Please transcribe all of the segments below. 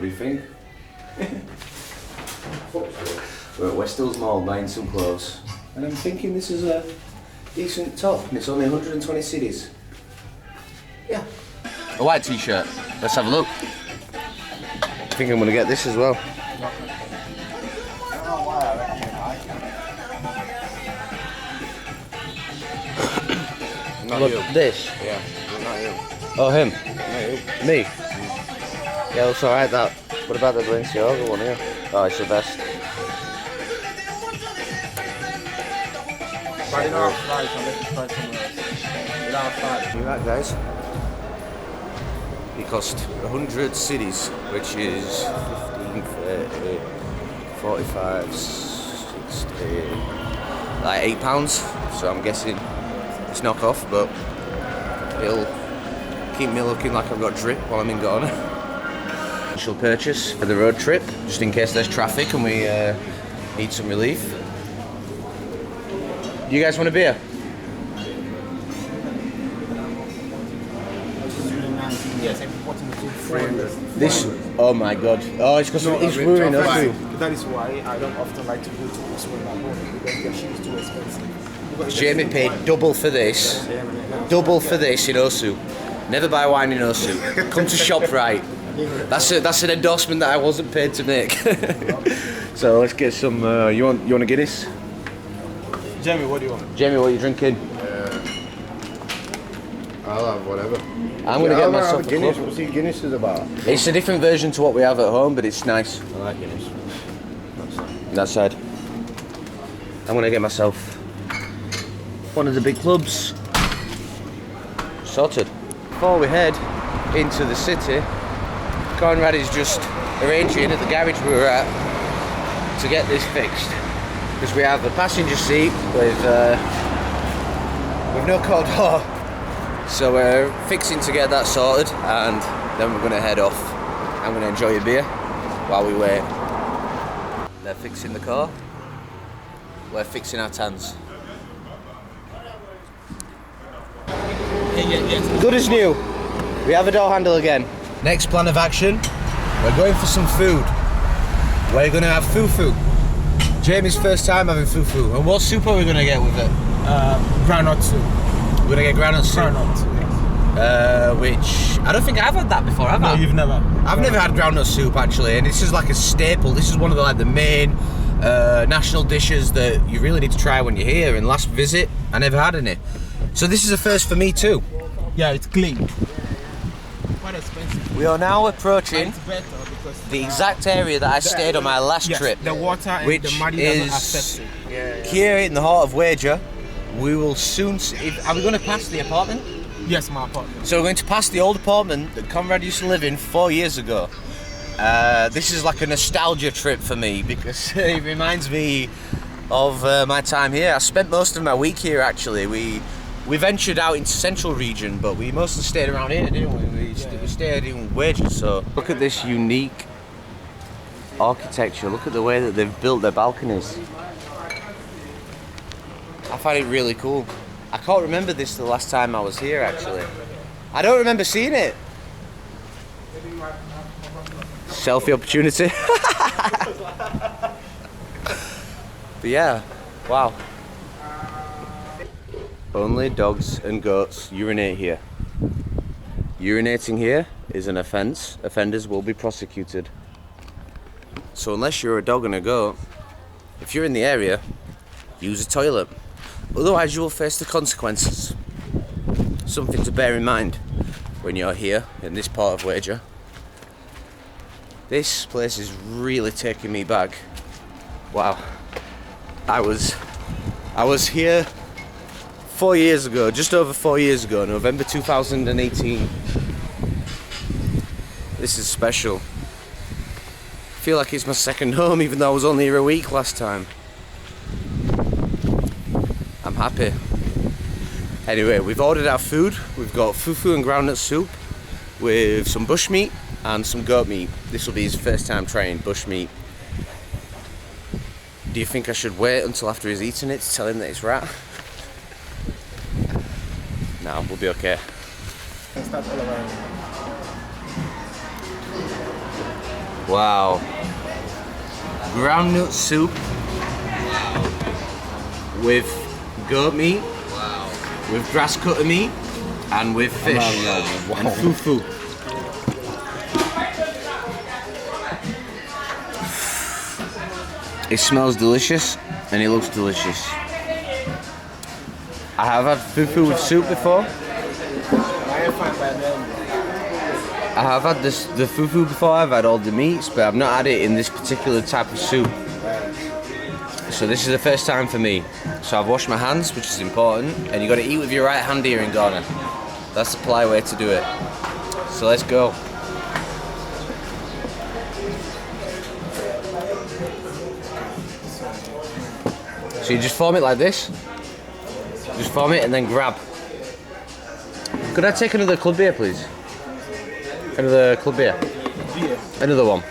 do you think? We're at Westhills Mall buying some clothes. And I'm thinking this is a decent top, and it's only 120 cedis. Yeah. A white t-shirt. Let's have a look. I think I'm going to get this as well. Look, this? Yeah, not you. Oh, him? Not you. Me? Yeah, that's alright, that. What about the Balenciaga one here? Oh, it's the best. But you don't have flights, I'll let you try somewhere else. You don't have flights. You right, guys? It cost 100 cities, which is 15, 30, 45, 60, like £8. So I'm guessing it's knockoff, but it'll keep me looking like I've got drip while I'm in Ghana. Initial purchase for the road trip, just in case there's traffic and we need some relief. Do you guys want a beer? Yes, I'm watching the two frames. This, oh my god. Oh, it's because it's ruining us too. That is why I don't often like to go to this one at home, because the shit is too expensive. Jamie paid double for this. Double for this in Osu. Never buy wine in Osu. Come to ShopRite. That's an endorsement that I wasn't paid to make. So let's get some. You want a Guinness? Jamie, what do you want? Jamie, what are you drinking? I'll have whatever. I'm gonna get myself a Guinness. club. What's the Guinness is about? It's a different version to what we have at home, but it's nice. I like Guinness. That side. I'm gonna get myself one of the big clubs. Sorted. Before we head into the city, Conrad is just arranging at the garage we were at to get this fixed. Because we have a passenger seat with no cold door. So we're fixing to get that sorted, and then we're going to head off. I'm going to enjoy a beer while we wait. They're fixing the car. We're fixing our tans. Good as new. We have a door handle again. Next plan of action, we're going for some food. We're going to have fufu. Jamie's first time having fufu. And what soup are we going to get with it? Granite soup. We're going to get granite soup. Granite soup, yes. Which, I don't think I've had that before, have I? No, you've never. I've never had groundnut soup actually, and this is like a staple. This is one of the main national dishes that you really need to try when you're here. And last visit, I never had any. So this is a first for me too. Yeah, it's clean. Quite expensive. We are now approaching It's better because the exact area that I stayed on my last trip, the water and which the muddy doesn't accept it. here in the heart of Wager. We will soon see. Are we going to pass the apartment? Yes, my apartment. So we're going to pass the old apartment that Conrad used to live in 4 years ago. This is like a nostalgia trip for me because it reminds me of my time here. I spent most of my week here actually. We ventured out into central region, but we mostly stayed around here, didn't we? We stayed in Wages. So look at this unique architecture. Look at the way that they've built their balconies. I find it really cool. I can't remember this the last time I was here actually. I don't remember seeing it. Selfie opportunity. But yeah, wow. Only dogs and goats urinate here. Urinating here is an offence. Offenders will be prosecuted. So unless you're a dog and a goat, if you're in the area, use a toilet. Otherwise you will face the consequences. Something to bear in mind when you're here in this part of Wager. This place is really taking me back. Wow. I was here 4 years ago, just over 4 years ago, November 2018. This is special. I feel like it's my second home, even though I was only here a week last time. I'm happy. Anyway, we've ordered our food. We've got fufu and groundnut soup with some bushmeat and some goat meat. This will be his first time trying bushmeat. Do you think I should wait until after he's eaten it to tell him that it's rat? No, we'll be okay. Wow. Groundnut soup with goat meat, with grass cutter meat, and with fish and fufu. It smells delicious and it looks delicious. I have had fufu with soup before. I have had the fufu before, I've had all the meats, but I've not had it in this particular type of soup. So this is the first time for me. So I've washed my hands, which is important, and you got to eat with your right hand here in Ghana. That's the polite way to do it. So let's go. So you just form it like this. Just form it and then grab. Could I take another club beer, please? Another club beer. Another one.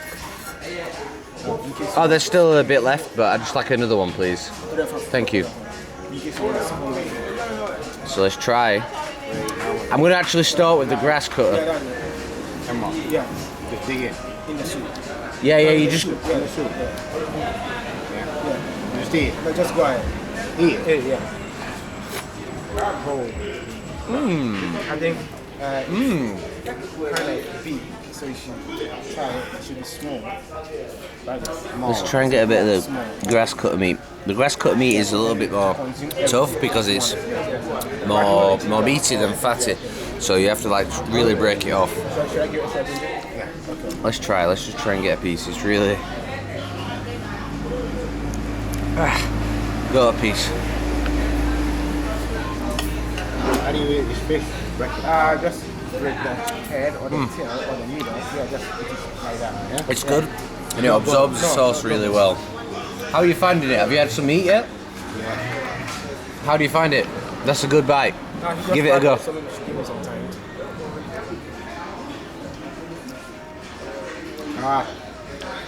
Oh, there's still a bit left, but I'd just like another one, please. Thank you. So let's try. I'm going to actually start with the grass cutter. Yeah, just dig in the soup. Yeah, you just... Yeah, the soup. Yeah. Just eat it. No, just go ahead. Eat it. Yeah. I think kind of big, so you should try it. It should be small. Let's try and get a bit of the grass cutter meat. The grass cutter meat is a little bit more tough because it's more meaty than fatty. So you have to like really break it off. Let's try. Let's just try and get a piece. It's really got a piece. How do you eat this fish? Just break the head or the tail or the middle. Yeah, just eat it like that. Yeah? It's good, and it absorbs the sauce really well. How are you finding it? Have you had some meat yet? Yeah. How do you find it? That's a good bite. Give it a go. Give it some time.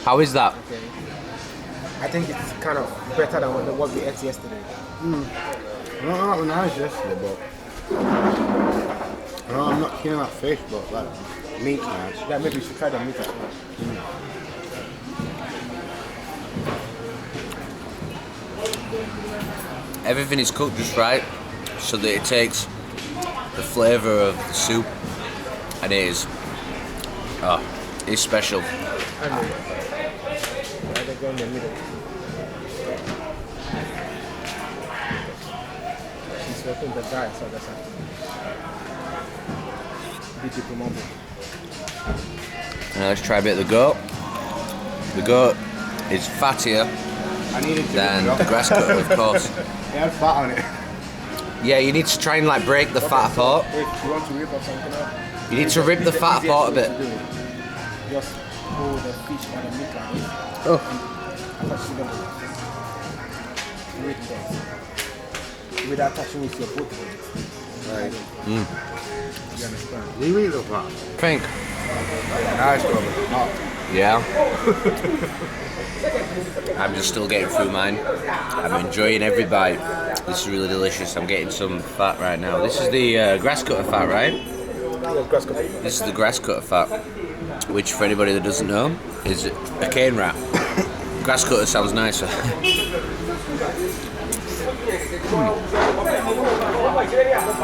How is that? Okay. I think it's kind of better than what we ate yesterday. Not nice yesterday, but I'm not keen on that fish, but like meat's nice. Yeah, maybe you should try the meat as well. Everything is cooked just right, so that it takes the flavour of the soup, and it is, it's special. And they go in the middle. She's working the guy, so that's happening. Beautiful moment. Now let's try a bit of the goat. The goat is fattier than the grass cutter, of course. It has fat on it. Yeah, you need to try and like break the fat apart. If you want to rip or something up, You need to rip the fat apart a bit. Just hold the fish and the meat like this. Oh. Attach them with them. Without touching with your foot. Right. You understand? You eat the fat. Think. Nice, brother. Yeah. I'm just still getting through mine. I'm enjoying every bite. This is really delicious. I'm getting some fat right now. This is the grass cutter fat, right? This is the grass cutter fat, which for anybody that doesn't know, is a cane rat. Grass cutter sounds nicer.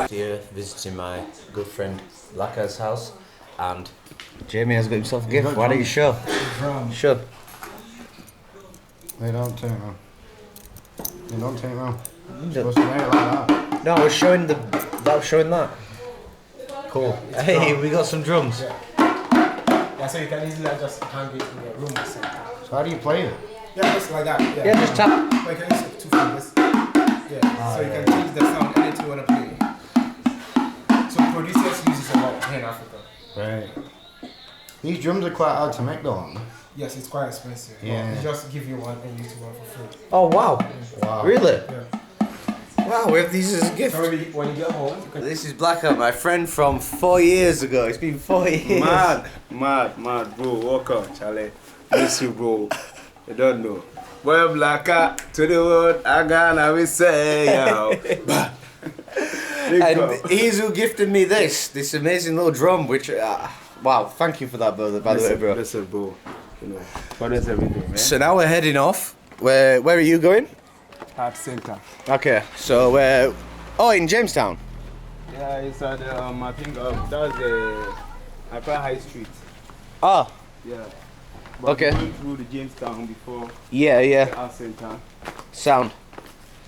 Here visiting my good friend Laka's house, and Jamie has got himself a gift. Why don't you show? Show. They don't take them. They don't take them. Supposed to make it like that. No, I was showing that. Cool. Hey, we got some drums. Yeah, so you can easily just hang it in your room. So how do you play it? Yeah, just like that. Yeah, just tap. Well, you can use two fingers. Yeah, so you can change the sound anything you want to play. So producers use it a lot here in Africa. Right. These drums are quite hard to make though, aren't they? Yes, it's quite expensive. Yeah. They just give you one and use one for free. Oh wow. Wow. Really? Yeah. Wow, we have these as a gift. So maybe when you get home, you can... This is Blackout, my friend from 4 years ago. It's been 4 years. Mad, bro. Walk out, Charlie. Miss you, bro. You don't know. Well, Blackout to the world, I gonna be say, yo. And he's who gifted me this amazing little drum, which, wow, thank you for that, brother, by the way, bro. Listen, bro. you know, covers everything, man. So now we're heading off. Where are you going? Art Center. Okay, so in Jamestown. Yeah, it's at I think that's the Accra High Street. Oh, Yeah. But okay. we went through the Jamestown before Yeah, the Art Center. Sound.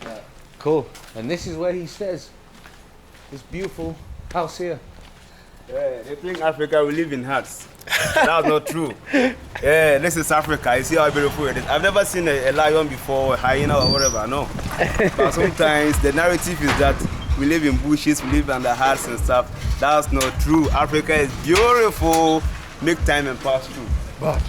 Yeah. Cool. And this is where he stays. This beautiful house here. Yeah, they think Africa we live in huts. That's not true. Yeah, this is Africa. You see how beautiful it is. I've never seen a lion before, a hyena or whatever, no. But sometimes the narrative is that we live in bushes, we live under huts and stuff. That's not true. Africa is beautiful. Make time and pass through. But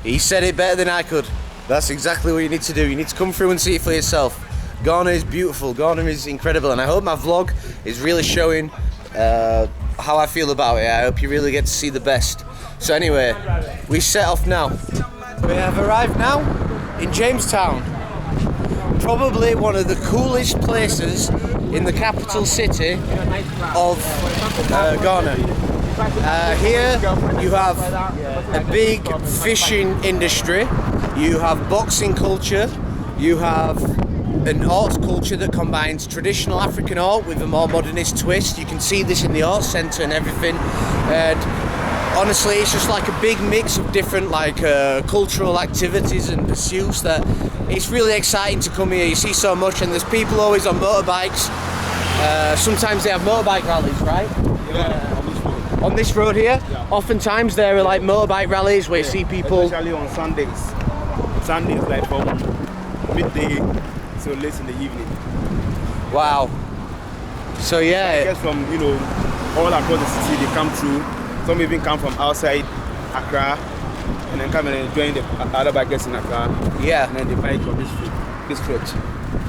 he said it better than I could. That's exactly what you need to do. You need to come through and see it for yourself. Ghana is beautiful. Ghana is incredible, and I hope my vlog is really showing how I feel about it. I hope you really get to see the best. So anyway, we set off now. We have arrived now in Jamestown. Probably one of the coolest places in the capital city of Ghana. Here you have a big fishing industry, you have boxing culture, you have an art culture that combines traditional African art with a more modernist twist. You can see this in the art centre and everything. And honestly, it's just like a big mix of different cultural activities and pursuits that it's really exciting to come here. You see so much, and there's people always on motorbikes. Sometimes they have motorbike rallies, right? Yeah. On this road here, Yeah. Oftentimes there are like motorbike rallies where you see people. Especially on Sundays. Sundays like from midday so late in the evening. Wow. So I yeah, guess from all across the city they come through. Some even come from outside Accra and then come and join the other bikers in Accra. yeah. And then they bike on this stretch.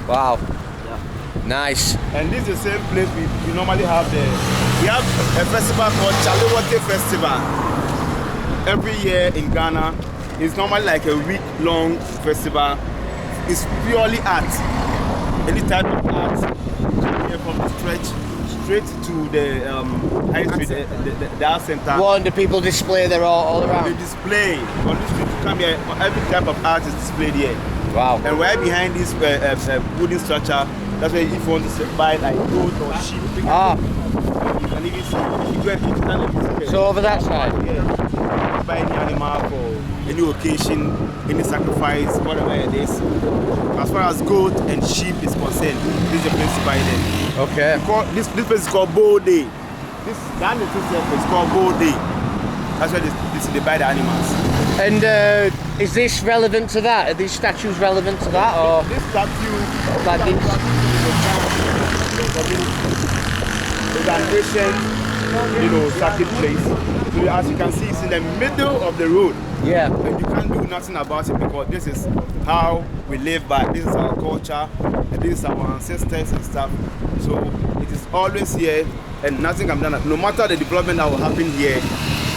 Wow. Yeah. Nice. And this is the same place we normally have we have a festival called Chalewate Festival every year in Ghana. It's normally like a week-long festival. It's purely art. Any type of art. Here from the stretch straight to the high street, the art center. What do people display there all They around? display on the street. You come here, every type of art is displayed here. Wow. And right behind this wooden structure, that's where if you want to buy like goat or sheep, Ah, you can even see. You can even see. so over that side. Yeah. Buy any animal for any occasion, any sacrifice, whatever it is. As far as goat and sheep is concerned, this is the place to buy them. Okay. This place is called Bow Day. This land is called Bow Day. That's where they buy the animals. And is this relevant to that? Are these statues relevant to that, or This statue, like this? is an ancient, sacred place. So as you can see, it's in the middle of the road. Yeah. And you can't do nothing about it because this is how we live by. This is our culture, and this is our ancestors and stuff. So it is always here, and nothing can be done. No matter the development that will happen here,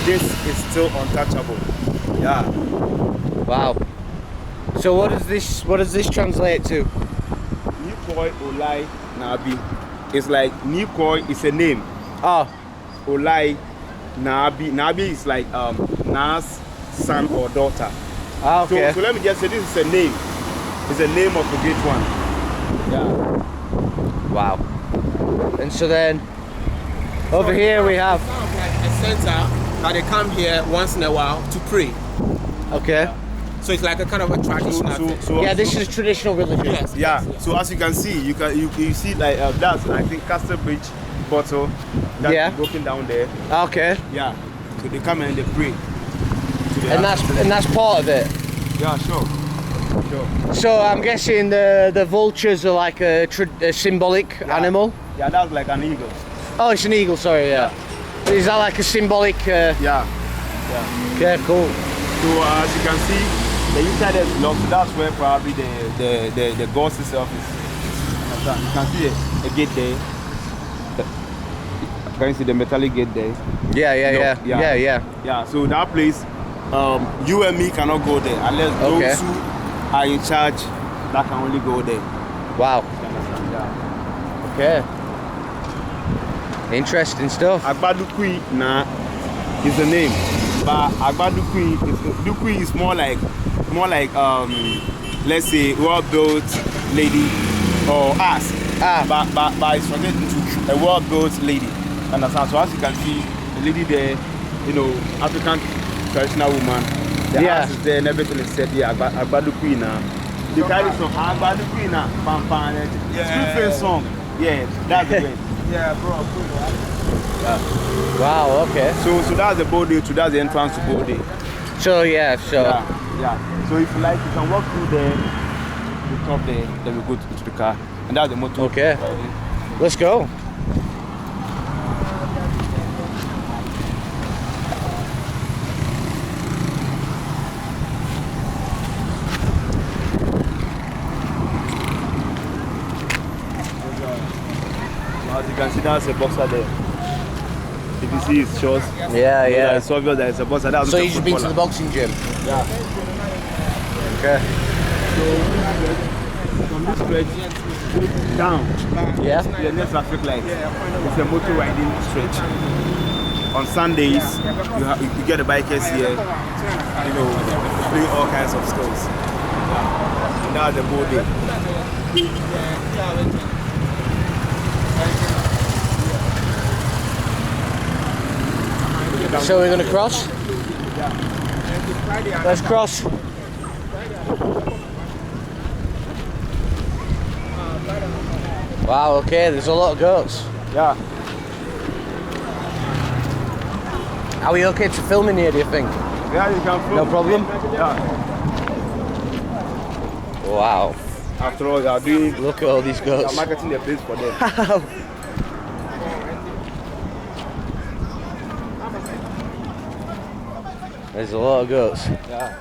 this is still untouchable. Yeah. Wow. So what does this translate to? Nikoi Olai Nabi. It's like Nikoi is a name. Oh, Olai Nabi. Nabi is like Nas son or daughter. okay. So let me just say this is a name. It's a name of a great one. Yeah. Wow. And so then over here we have. Like a center that they come here once in a while to pray. Okay. So it's like a kind of a traditional thing. Yeah, this is traditional religion. Yes. Yeah. So as you can see, you see like that's I think Castle Bridge bottle that's Yeah. broken down there. Okay. Yeah. So they come and they pray. And that's part of it. Yeah, sure. Sure. So I'm guessing the vultures are like a symbolic animal. Yeah, that's like an eagle. Oh, it's an eagle. Sorry. Yeah. Is that like a symbolic? Yeah. Yeah. Okay. Cool. So as you can see, the inside is locked. That's where probably the ghost itself is. You can see a gate there. Can you see the metallic gate there? Yeah. Yeah. So that place, you and me cannot go there unless Okay. those who are in charge that can only go there. Wow. You understand? Yeah. Okay. Interesting stuff. Agbadukui na is the name. But Dukui is more like let's say well-built lady or ass. But it's translated into a well-built lady. Understand? So as you can see, the lady there, you know, African traditional woman. The ass is there and everything is said. Yeah, Agbadukui now. The carry some Agbadukui now. Pam pam. Screwface song. Yeah, that's the way. Yeah, bro. Yeah. Wow, okay. So that's the body, that's the entrance to body. So yeah. Yeah. So if you like, you can walk through there, the top there, then we go to the car. And that's the motor. Okay. Let's go. As you can see, that's a boxer there. If you see his shorts, Yeah. it's obvious that it's a boxer. That's So you just been to the boxing gym? Yeah. Okay. So from this stretch down, Yeah. the next traffic light. It's a motor riding stretch. On Sundays, you get the bikers here, you know, play all kinds of skills. And that's the body. So we're gonna cross? Let's cross. Wow, okay, there's a lot of goats. Yeah. Are we okay to film in here, do you think? Yeah, you can film. No problem? Yeah. Wow. After all, you are doing, Look at all these you goats. are marketing the place for them. There's a lot of goats. Yeah.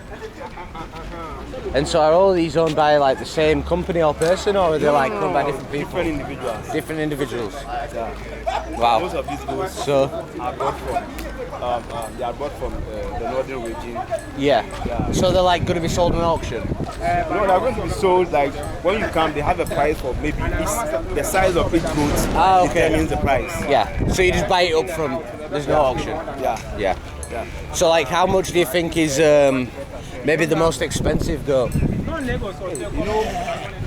And so are all these owned by like the same company or person, or are they like owned by different people? Different individuals. Different individuals. Yeah. Wow. Most of these goats So, are bought from, they are bought from the northern region. yeah. Yeah. So they're like going to be sold on auction? No, they are going to be sold like when you come. They have a price for maybe the size of each goat Okay. determines the price. Yeah. So you just buy it up from, there's no auction? Yeah. Yeah. Yeah. So like how much do you think is maybe the most expensive goat? You know,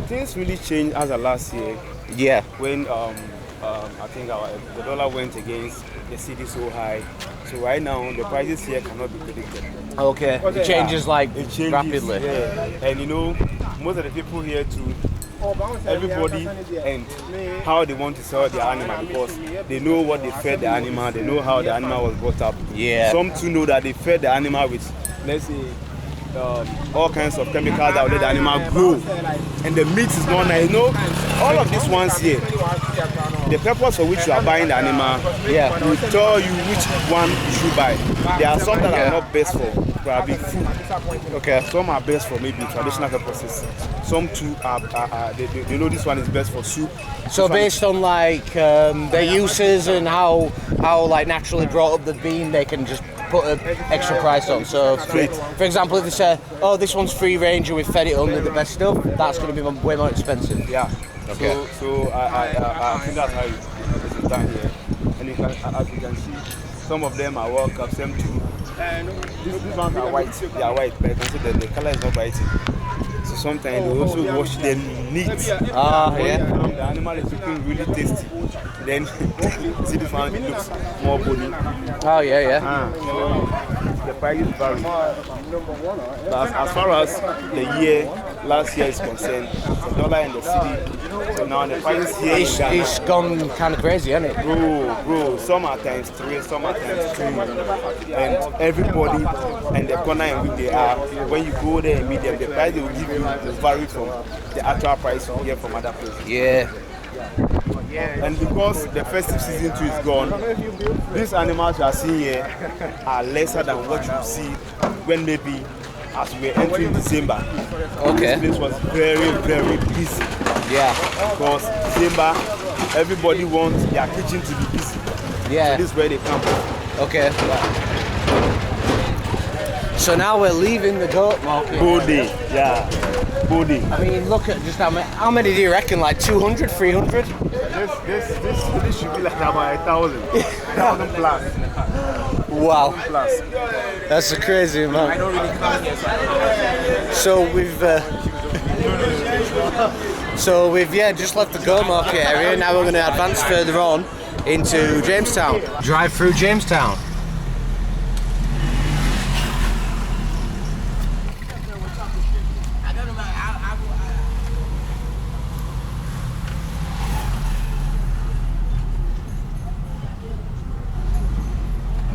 things really changed as of last year Yeah. when I think the dollar went against the city so high. So right now the prices here cannot be predicted. Okay. It changes like It changes rapidly. Yeah. And you know, most of the people here too, everybody and how they want to sell their animal because they know what they fed the animal, they know how the animal was brought up. Yeah. Some too know that they fed the animal with, let's say, all kinds of chemicals that will let the animal grow. And the meat is not nice. You know, all of these ones here, the purpose for which you are buying the animal, Yeah. will tell you which one you should buy. There are some that are not best for probably food. Okay. Some are best for maybe traditional purposes. Some too are they know this one is best for soup. So based on like their uses and how like naturally brought up they've been, they can just put an extra price on. So for example, if they say, oh, this one's free range and we fed it only the best stuff, that's going to be way more expensive. Yeah. Okay. So I think that's how it is done here. And you can, as you can see, some of them are well kept, some too. These ones are white. They are white, but you can see that the color is not biting. So sometimes they also wash them neat. Ah, When yeah. the animal is looking really tasty. Then see this one, it looks more bony. Oh yeah, yeah. So the prices vary. But as far as the last year is concerned, the dollar in the city, so now the prices here in Ghana, It's gone kind of crazy, hasn't it? bro, some are times 3, some are times 2, and everybody and the corner in which they are, when you go there and meet them, the price they will give you will vary from the actual price you get from other places. Yeah. And because the festive season too is gone, these animals you are seeing here are lesser than what you see when maybe as we were entering December. Okay. This place was very, very busy. Yeah. Because December, everybody wants their kitchen to be busy. Yeah. So this is where they come from. Okay. So now we're leaving the goat market. Body, yeah. Body. I mean, look at just how many do you reckon? Like 200, 300? This should be like about 1,000. 1,000 plus. Wow. Plus. That's a crazy amount. I don't really come here, so we've just left the Go Market area. Now we're going to advance further on into Jamestown. Drive through Jamestown.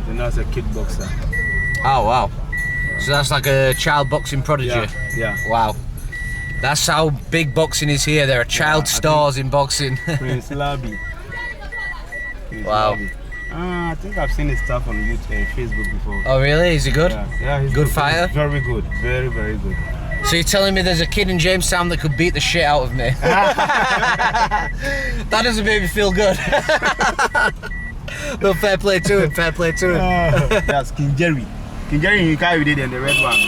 And that's a kickboxer. Oh wow. So that's like a child boxing prodigy. Yeah. Wow. That's how big boxing is here. There are child stars in boxing. Prince Labby. Wow. I think I've seen his stuff on YouTube, Facebook before. Oh really? Is he good? Yeah, he's Good fighter? He's very good. Very, very good. So you're telling me there's a kid in Jamestown that could beat the shit out of me? That doesn't make me feel good. Well, fair play to him, fair play to him. That's King Jerry. King Jerry in Ukai, we did and the red one.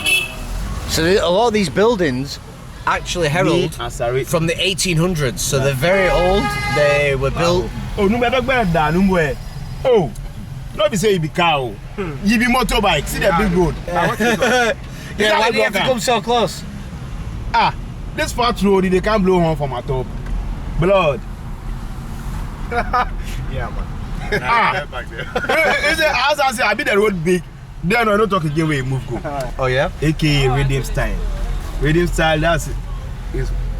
So a lot of these buildings actually herald from the 1800s, so they're very old. They were built. Oh, no matter where that, no way. Oh, not be say you be cow. You be motorbike. See that big road. Yeah, why do you have to come so close? Ah, this fat road, they can't blow home from my top. Blood. Yeah, man. Back there. As I say, I be the road big. Then I don't talk again where you move go. Oh yeah? AKA Radium Style. Radium Style, that's it.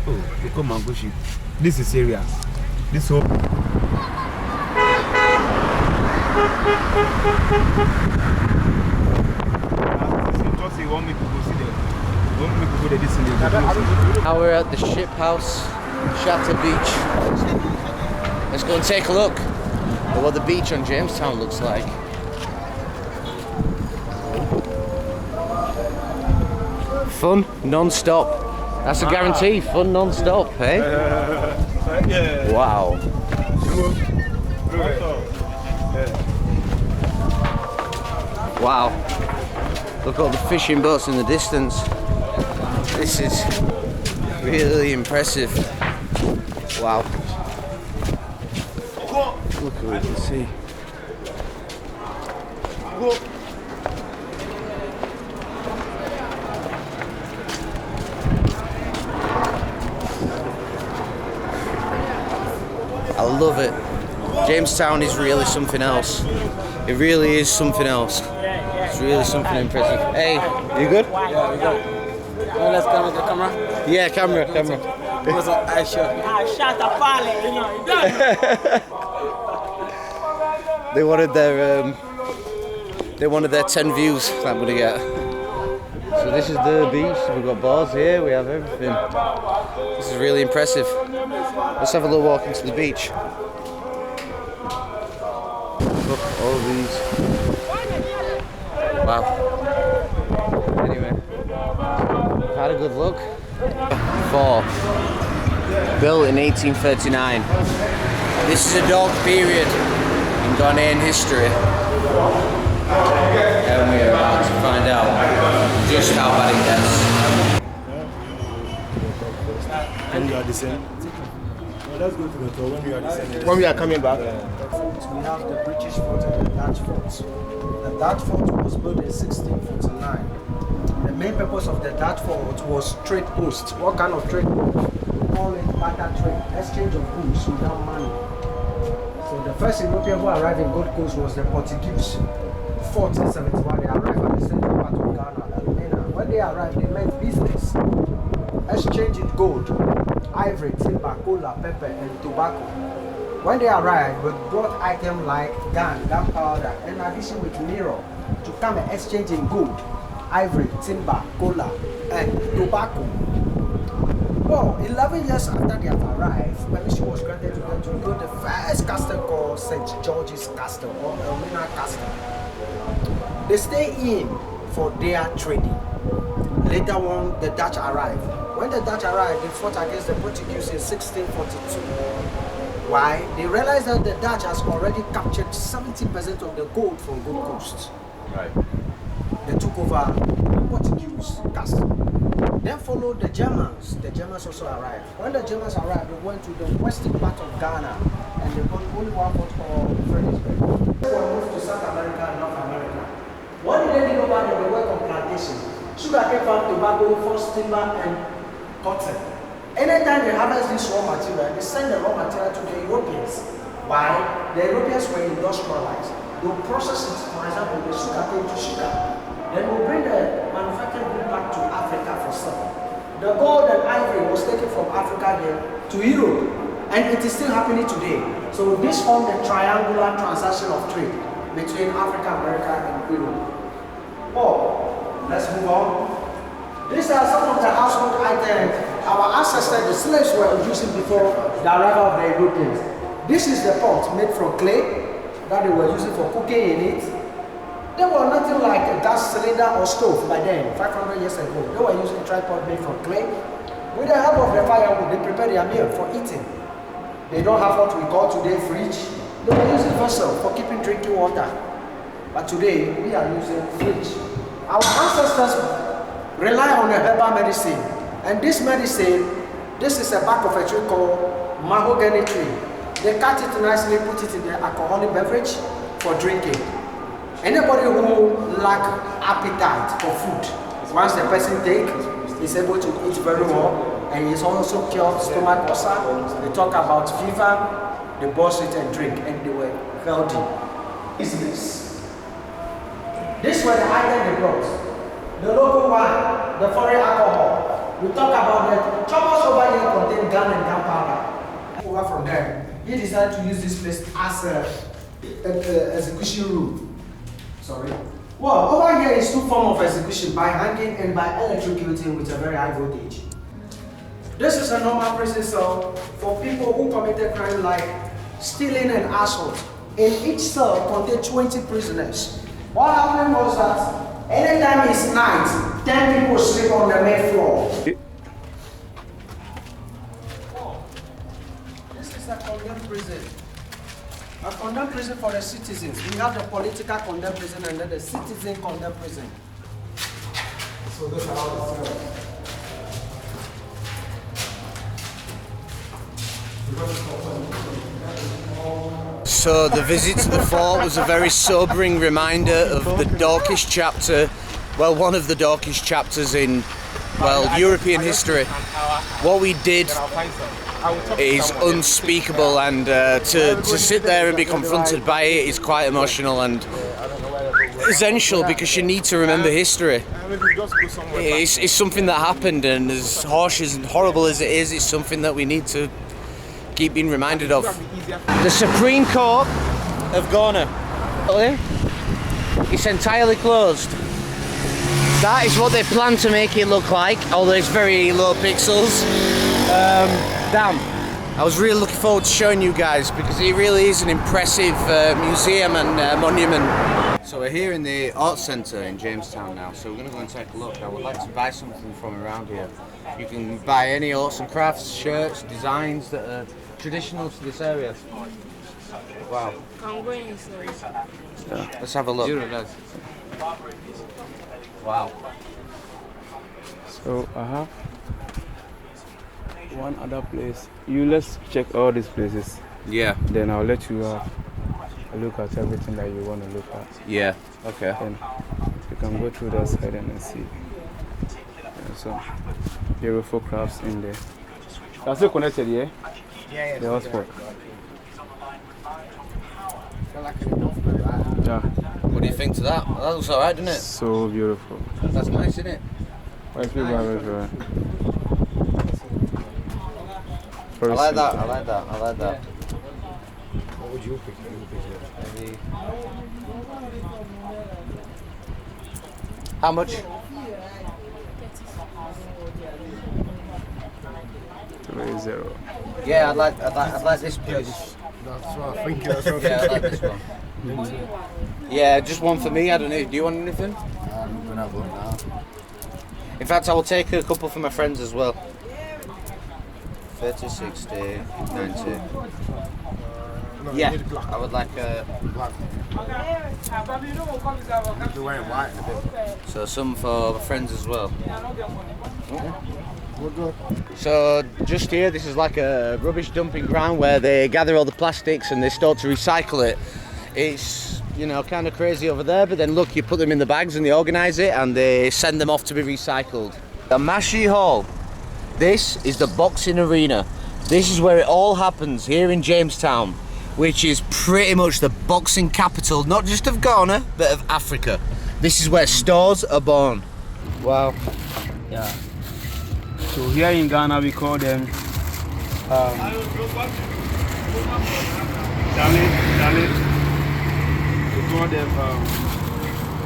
Oh, you come and go ship. This is serious. This whole. Now we're at the ship house, Shatter Beach. Let's go and take a look at what the beach on Jamestown looks like. Fun non-stop. That's a guarantee. Fun non-stop, eh? Wow. Wow. Look at all the fishing boats in the distance. This is really impressive. Wow. Look at what we can see. I love it. Jamestown is really something else. It really is something else. It's really something impressive. Hey, you good? Yeah, we got it. Let's come with the camera. Yeah, camera. Because I shot. Shut up, Varlet, you know. They wanted their 10 views that I'm gonna get. So this is the beach. We've got bars here. We have everything. This is really impressive. Let's have a little walk into the beach. Look, all of these. Wow. Anyway, had a good look. Fort, built in 1839. This is a dark period in Ghanaian history, and we are about to find out just how bad it gets. When we are descending. Let's go to the tour when we are descending. When we are coming back. We have the British fort and the Dutch fort. The Dutch fort was built in 1649. The main purpose of the Dutch fort was trade post. What kind of trade post? We call it barter trade, exchange of goods without money. So the first European who arrived in Gold Coast was the Portuguese. 1471, they arrived at the central part of Ghana, Elmina. When they arrived, they meant business. Exchanging gold, ivory, timber, cola, pepper, and tobacco. When they arrived, we brought items like gunpowder, in addition with mirror, to come and exchange in gold, ivory, timber, cola, and tobacco. Well, 11 years after they have arrived, permission was granted to them to build the first castle called St. George's Castle or Elmina Castle. They stay in for their trading. Later on, the Dutch arrived. When the Dutch arrived, they fought against the Portuguese in 1642. Why? They realized that the Dutch has already captured 70% of the gold from Gold Coast. Right. They took over the Portuguese castle. Then followed the Germans. The Germans also arrived. When the Germans arrived, they went to the western part of Ghana and they got only one fort called Fredericksburg. They moved to South America and North America. What did they do over there? They work on plantation. Sugarcane farm, tobacco, forest timber, and cotton. Anytime they harvest this raw material, they send the raw material to the Europeans. Why? The Europeans were industrialized. They'll process it, for example, the sugarcane to sugar. Then we'll bring the manufactured good back to Africa for sale. The gold and ivory was taken from Africa then to Europe, and it is still happening today. So this formed a triangular transaction of trade between Africa, America, and Europe. Oh, let's move on. These are some of the household items our ancestors, the slaves, were using before the arrival of the Europeans. This is the pot made from clay that they were using for cooking in it. They were nothing like a gas cylinder or stove by then, 500 years ago. They were using a tripod made from clay. With the help of the firewood, they prepare their meal for eating. They don't have what we call today fridge. They were using vessel for keeping drinking water. But today, we are using fridge. Our ancestors rely on a herbal medicine. And this medicine, this is a bark of a tree called mahogany tree. They cut it nicely, put it in the alcoholic beverage for drinking. Anybody who lack appetite for food, once the person take, is able to eat very well, and it's also cured stomach ulcer. They talk about fever, they boil it and drink, and they were healthy. Business. This were the items they brought. The local wine, the foreign alcohol. We talk about that. Troubles over here contain gun and gunpowder. Over from there, he decided to use this place as a execution room. Sorry. Well, over here is two forms of execution, by hanging and by electrocuting with a very high voltage. This is a normal prison cell for people who committed crime like stealing and assault. In each cell contained 20 prisoners. What happened was that anytime it's night, 10 people sleep on the main floor. This is a condemned prison. A condemned prison for the citizens. We have the political condemned prison and then the citizen condemned prison. So those are all the cells. So the visit to the fort was a very sobering reminder of the darkest chapter, well, one of the darkest chapters in, well, European history. What we did is unspeakable, and to sit there and be confronted by it is quite emotional and essential, because you need to remember history. It's something that happened, and as harsh and horrible as it is, it's something that we need to keep being reminded of. The Supreme Court of Ghana. It's entirely closed. That is what they plan to make it look like, although it's very low pixels. Damn. I was really looking forward to showing you guys, because it really is an impressive museum and monument. So we're here in the Arts Centre in Jamestown now, so we're going to go and take a look. I would like to buy something from around here. You can buy any arts and crafts, shirts, designs that are traditional to this area. Wow. Yeah, let's have a look. Wow. So I have one other place. Let's check all these places. Yeah. Then I'll let you look at everything that you want to look at. Yeah. Okay. Then you can go through that side and see. So beautiful crafts in there. That's still connected, yeah? Yeah. The hotspot. Yeah. What do you think to that? That looks alright, doesn't it? So beautiful. That's nice, isn't it? Why people are I like that. I like that. I like that. What would you pick? Maybe. How much? 30. Yeah, I'd like this piece. That's what I think. Yeah, I like this one. Yeah, just one for me. I don't know. Do you want anything? I'm gonna have a look now. In fact, I will take a couple for my friends as well. 30, 60, 90. Yeah, I would like a... Black. You're wearing white in a bit. So some for my friends as well. We're good. So just here, this is like a rubbish dumping ground where they gather all the plastics and they start to recycle it. It's you know, kind of crazy over there, but then look, you put them in the bags and they organise it and they send them off to be recycled. The Massey Hall, this is the boxing arena. This is where it all happens here in Jamestown, which is pretty much the boxing capital, not just of Ghana, but of Africa. This is where stars are born. Wow. Yeah. So here in Ghana we call them Dalit. We call them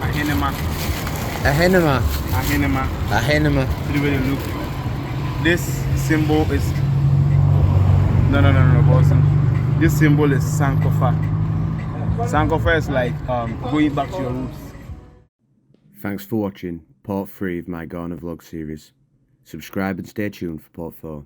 Ahenema. Ahenema. Ahenema. Ahenema. The way they look. This symbol is no, bossing. This symbol is Sankofa. Sankofa is like going back to your roots. Thanks for watching part 3 of my Ghana vlog series. Subscribe and stay tuned for part 4.